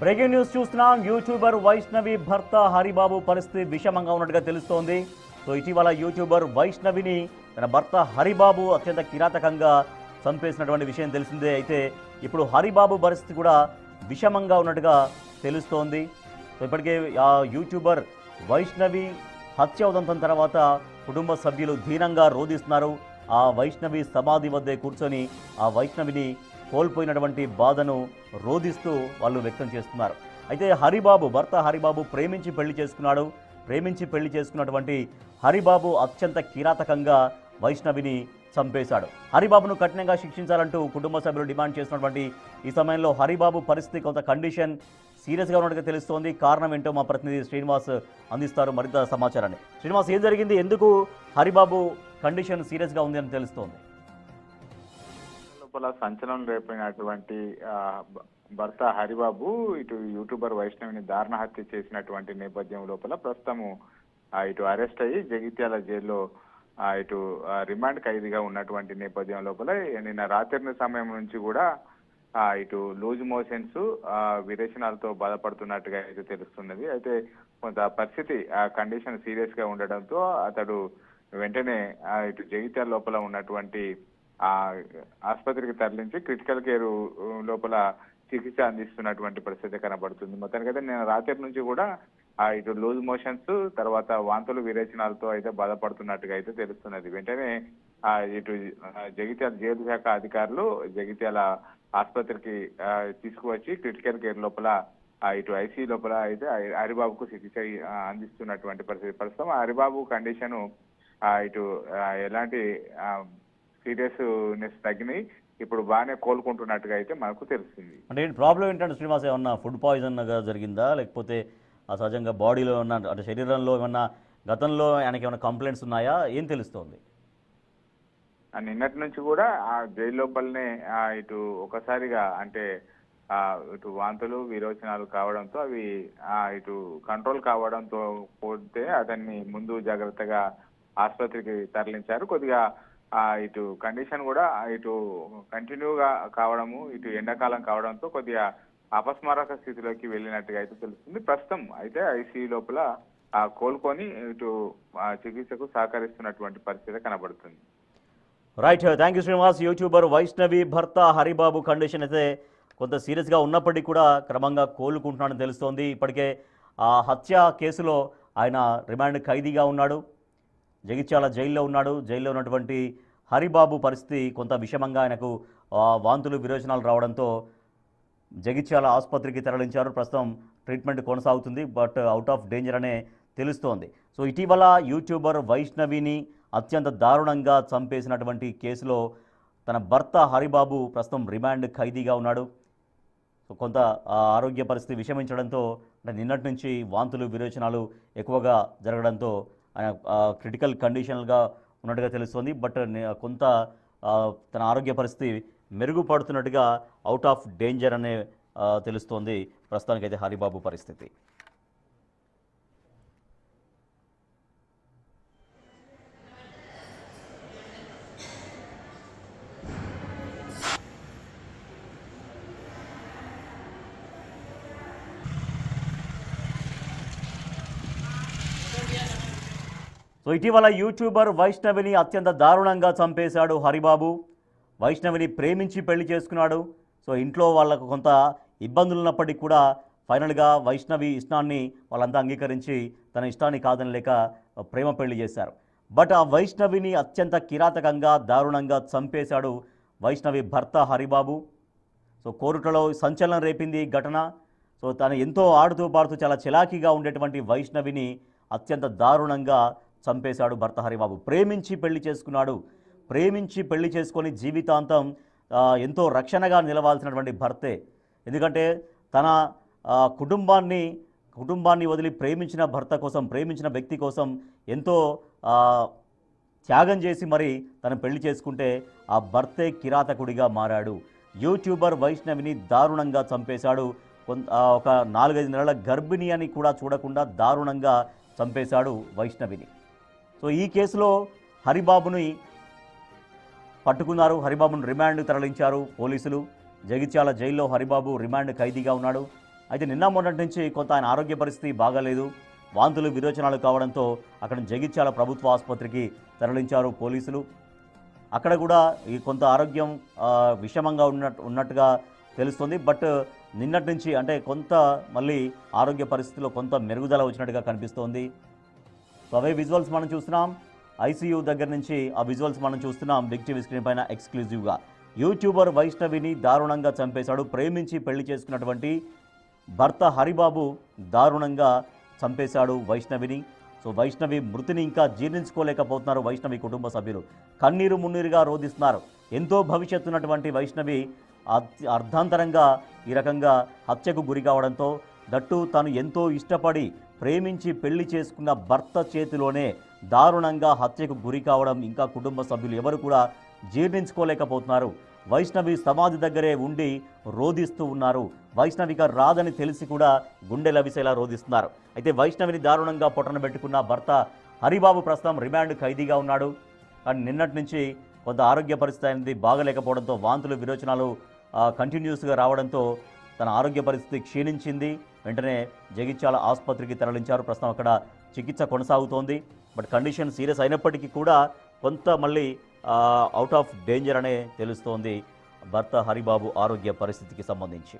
Breaking news చూస్తున్నాం. YouTuber Vaishnavi భర్త హరిబాబు పరిస్థితి విషమంగా ఉన్నట్టుగా తెలుస్తోంది. సో ఇటీవల యూట్యూబర్ వైష్ణవిని తన భర్త హరిబాబు అత్యంత కిరాతకంగా చంపేసినటువంటి విషయం తెలిసిందే. అయితే ఇప్పుడు హరిబాబు పరిస్థితి కూడా విషమంగా ఉన్నట్టుగా తెలుస్తోంది. సో ఇప్పటికే ఆ యూట్యూబర్ వైష్ణవి హత్య ఉదంతం తర్వాత కుటుంబ సభ్యులు దీనంగా రోధిస్తున్నారు. ఆ వైష్ణవి సమాధి వద్దే కూర్చొని ఆ వైష్ణవిని కోల్పోయినటువంటి బాధను రోధిస్తూ వాళ్ళు వ్యక్తం చేస్తున్నారు. అయితే హరిబాబు భర్త హరిబాబు ప్రేమించి పెళ్లి చేసుకున్నాడు. ప్రేమించి పెళ్లి చేసుకున్నటువంటి హరిబాబు అత్యంత కిరాతకంగా వైష్ణవిని చంపేశాడు. హరిబాబును కఠినంగా శిక్షించాలంటూ కుటుంబ సభ్యులు డిమాండ్ చేసినటువంటి ఈ సమయంలో హరిబాబు పరిస్థితి కొంత కండిషన్ సీరియస్గా ఉన్నట్టుగా తెలుస్తోంది. కారణం ఏంటో మా ప్రతినిధి శ్రీనివాస్ అందిస్తారు మరింత సమాచారాన్ని. శ్రీనివాస్, ఏం జరిగింది? ఎందుకు హరిబాబు కండిషన్ సీరియస్గా ఉంది అని తెలుస్తోంది? లోపల సంచలనం రేపినటువంటి భర్త హరిబాబు ఇటు యూట్యూబర్ వైష్ణవిని దారుణ హత్య చేసినటువంటి నేపథ్యం లోపల ప్రస్తుతము ఇటు అరెస్ట్ అయ్యి జగిత్యాల జైల్లో ఇటు రిమాండ్ ఖైదీగా ఉన్నటువంటి నేపథ్యం లోపల నిన్న రాత్రి సమయం నుంచి కూడా ఇటు లూజ్ మోషన్స్ విరేచనాలతో బాధపడుతున్నట్టుగా అయితే తెలుస్తున్నది. అయితే కొంత పరిస్థితి కండిషన్ సీరియస్ గా ఉండడంతో అతడు వెంటనే ఇటు జగిత్యాల లోపల ఉన్నటువంటి ఆసుపత్రికి తరలించి క్రిటికల్ కేర్ లోపల చికిత్స అందిస్తున్నటువంటి పరిస్థితి కనబడుతుంది. మొత్తానికైతే నేను రాత్రి నుంచి కూడా ఇటు లూజ్ మోషన్స్ తర్వాత వాంతులు విరేచనాలతో అయితే బాధపడుతున్నట్టుగా అయితే తెలుస్తున్నది. వెంటనే ఇటు జగిత్యాల జైలు శాఖ అధికారులు జగిత్యాల ఆసుపత్రికి తీసుకువచ్చి క్రిటికల్ కేర్ లోపల ఇటు ఐసీ లోపల అయితే హరిబాబుకు చికిత్స అందిస్తున్నటువంటి పరిస్థితి. ప్రస్తుతం హరిబాబు కండిషన్ ఇటు ఎలాంటి సీరియస్నెస్ తగ్గినాయి, ఇప్పుడు బాగానే కోలుకుంటున్నట్టుగా అయితే మనకు తెలుస్తుంది. అంటే ప్రాబ్లం ఏంటంటే శ్రీనివాస్, ఏమన్నా ఫుడ్ పాయిజన్ జరిగిందా, లేకపోతే సహజంగా బాడీలో ఉన్న అంటే శరీరంలో ఏమన్నా గతంలో ఆయనకి ఏమైనా కంప్లైంట్స్ ఉన్నాయా, ఏం తెలుస్తోంది? నిన్నటి నుంచి కూడా ఆ జైలు లోపలనే ఇటు ఒకసారిగా అంటే ఇటు వాంతులు విరోచనాలు కావడంతో అవి ఇటు కంట్రోల్ కావడంతో పోతే అతన్ని ముందు జాగ్రత్తగా ఆసుపత్రికి తరలించారు. కొద్దిగా ఇటు కండిషన్ కూడా ఇటు కంటిన్యూగా కావడము, ఇటు ఎండాకాలం కావడంతో కొద్దిగా అపస్మారక స్థితిలోకి వెళ్ళినట్టుగా అయితే తెలుస్తుంది. ప్రస్తుతం అయితే ఐసీయూ లోపల కోలుకొని ఇటు చికిత్సకు సహకరిస్తున్నటువంటి పరిస్థితి కనబడుతుంది. Right, thank you Srinivas. YouTuber Vaishnavi భర్త హరిబాబు కండిషన్ అయితే కొంత సీరియస్గా ఉన్నప్పటికీ కూడా క్రమంగా కోలుకుంటున్నాడని తెలుస్తోంది. ఇప్పటికే ఆ హత్య కేసులో ఆయన రిమాండ్ ఖైదీగా ఉన్నాడు, జగిత్యాల జైల్లో ఉన్నాడు. జైల్లో ఉన్నటువంటి హరిబాబు పరిస్థితి కొంత విషమంగా ఆయనకు వాంతులు విరోచనాలు రావడంతో జగిత్యాల ఆసుపత్రికి తరలించారు. ప్రస్తుతం ట్రీట్మెంట్ కొనసాగుతుంది, బట్ అవుట్ ఆఫ్ డేంజర్ అనే తెలుస్తోంది. సో ఇటీవల యూట్యూబర్ వైష్ణవిని అత్యంత దారుణంగా చంపేసినటువంటి కేసులో తన భర్త హరిబాబు ప్రస్తుతం రిమాండ్ ఖైదీగా ఉన్నాడు. సో కొంత ఆరోగ్య పరిస్థితి విషమించడంతో అంటే నిన్నటి నుంచి వాంతులు విరోచనాలు ఎక్కువగా జరగడంతో ఆయన క్రిటికల్ కండిషన్గా ఉన్నట్టుగా తెలుస్తోంది. బట్ కొంత తన ఆరోగ్య పరిస్థితి మెరుగుపడుతున్నట్టుగా అవుట్ ఆఫ్ డేంజర్ అనే తెలుస్తోంది ప్రస్తుతానికైతే హరిబాబు పరిస్థితి. సో ఇటీవల యూట్యూబర్ వైష్ణవిని అత్యంత దారుణంగా చంపేశాడు హరిబాబు. వైష్ణవిని ప్రేమించి పెళ్లి చేసుకున్నాడు. సో ఇంట్లో వాళ్ళకు కొంత ఇబ్బందులు ఉన్నప్పటికీ కూడా ఫైనల్గా వైష్ణవి ఇష్టాన్ని వాళ్ళంతా అంగీకరించి తన ఇష్టాన్ని కాదనలేక ప్రేమ పెళ్లి చేశారు. బట్ ఆ వైష్ణవిని అత్యంత కిరాతకంగా దారుణంగా చంపేశాడు వైష్ణవి భర్త హరిబాబు. సో కోరుట్లలో సంచలనం రేపింది ఈ ఘటన. సో తను ఎంతో ఆడుతూ పాడుతూ చాలా చిలాకీగా ఉండేటువంటి వైష్ణవిని అత్యంత దారుణంగా చంపేశాడు భర్త హరిబాబు. ప్రేమించి పెళ్లి చేసుకున్నాడు. ప్రేమించి పెళ్లి చేసుకొని జీవితాంతం ఎంతో రక్షణగా నిలవాల్సినటువంటి భర్తే. ఎందుకంటే తన కుటుంబాన్ని వదిలి ప్రేమించిన భర్త కోసం, ప్రేమించిన వ్యక్తి కోసం ఎంతో త్యాగం చేసి మరి తను పెళ్లి చేసుకుంటే ఆ భర్తే కిరాతకుడిగా మారాడు. యూట్యూబర్ వైష్ణవిని దారుణంగా చంపేశాడు. ఒక 4-5 నెలల గర్భిణి అని కూడా చూడకుండా దారుణంగా చంపేశాడు వైష్ణవిని. సో ఈ కేసులో హరిబాబుని పట్టుకున్నారు. హరిబాబును రిమాండ్ తరలించారు పోలీసులు. జగిత్యాల జైల్లో హరిబాబు రిమాండ్ ఖైదీగా ఉన్నాడు. అయితే నిన్న మొన్నటి నుంచి కొంత ఆయన ఆరోగ్య పరిస్థితి బాగాలేదు, వాంతులు విరోచనాలు కావడంతో అక్కడ జగిత్యాల ప్రభుత్వ ఆసుపత్రికి తరలించారు పోలీసులు. అక్కడ కూడా ఈ కొంత ఆరోగ్యం విషమంగా ఉన్నట్టుగా తెలుస్తుంది. బట్ నిన్నటి నుంచి అంటే కొంత మళ్ళీ ఆరోగ్య పరిస్థితిలో కొంత మెరుగుదల వచ్చినట్టుగా కనిపిస్తోంది. సో అవే విజువల్స్ మనం చూస్తున్నాం, ఐసీయూ దగ్గర నుంచి ఆ విజువల్స్ మనం చూస్తున్నాం బిగ్ టీవీ స్క్రీన్ పైన ఎక్స్క్లూజివ్గా. యూట్యూబర్ వైష్ణవిని దారుణంగా చంపేశాడు. ప్రేమించి పెళ్లి చేసుకున్నటువంటి భర్త హరిబాబు దారుణంగా చంపేశాడు వైష్ణవిని. సో వైష్ణవి మృతిని ఇంకా జీర్ణించుకోలేకపోతున్నారు వైష్ణవి కుటుంబ సభ్యులు. కన్నీరు మున్నీరుగా రోధిస్తున్నారు. ఎంతో భవిష్యత్తు ఉన్నటువంటి వైష్ణవి అర్ధాంతరంగా ఈ రకంగా హత్యకు గురి కావడంతో, దట్టు తాను ఎంతో ఇష్టపడి ప్రేమించి పెళ్లి చేసుకున్న భర్త చేతిలోనే దారుణంగా హత్యకు గురి కావడం ఇంకా కుటుంబ సభ్యులు ఎవరు కూడా జీర్ణించుకోలేకపోతున్నారు. వైష్ణవి సమాధి దగ్గరే ఉండి రోధిస్తూ ఉన్నారు. వైష్ణవిక రాదని తెలిసి కూడా గుండె లవిసేలా రోధిస్తున్నారు. అయితే వైష్ణవిని దారుణంగా పొట్టన పెట్టుకున్న భర్త హరిబాబు ప్రస్తుతం రిమాండ్ ఖైదీగా ఉన్నాడు. కానీ నిన్నటి నుంచి కొంత ఆరోగ్య పరిస్థితి అనేది బాగలేకపోవడంతో, వాంతులు విరోచనాలు కంటిన్యూస్గా రావడంతో తన ఆరోగ్య పరిస్థితి క్షీణించింది. వెంటనే జగిత్యాల ఆసుపత్రికి తరలించారు. ప్రస్తుతం అక్కడ చికిత్స కొనసాగుతోంది. బట్ కండిషన్ సీరియస్ అయినప్పటికీ కూడా కొంత మళ్ళీ అవుట్ ఆఫ్ డేంజర్ అనే తెలుస్తోంది భర్త హరిబాబు ఆరోగ్య పరిస్థితికి సంబంధించి.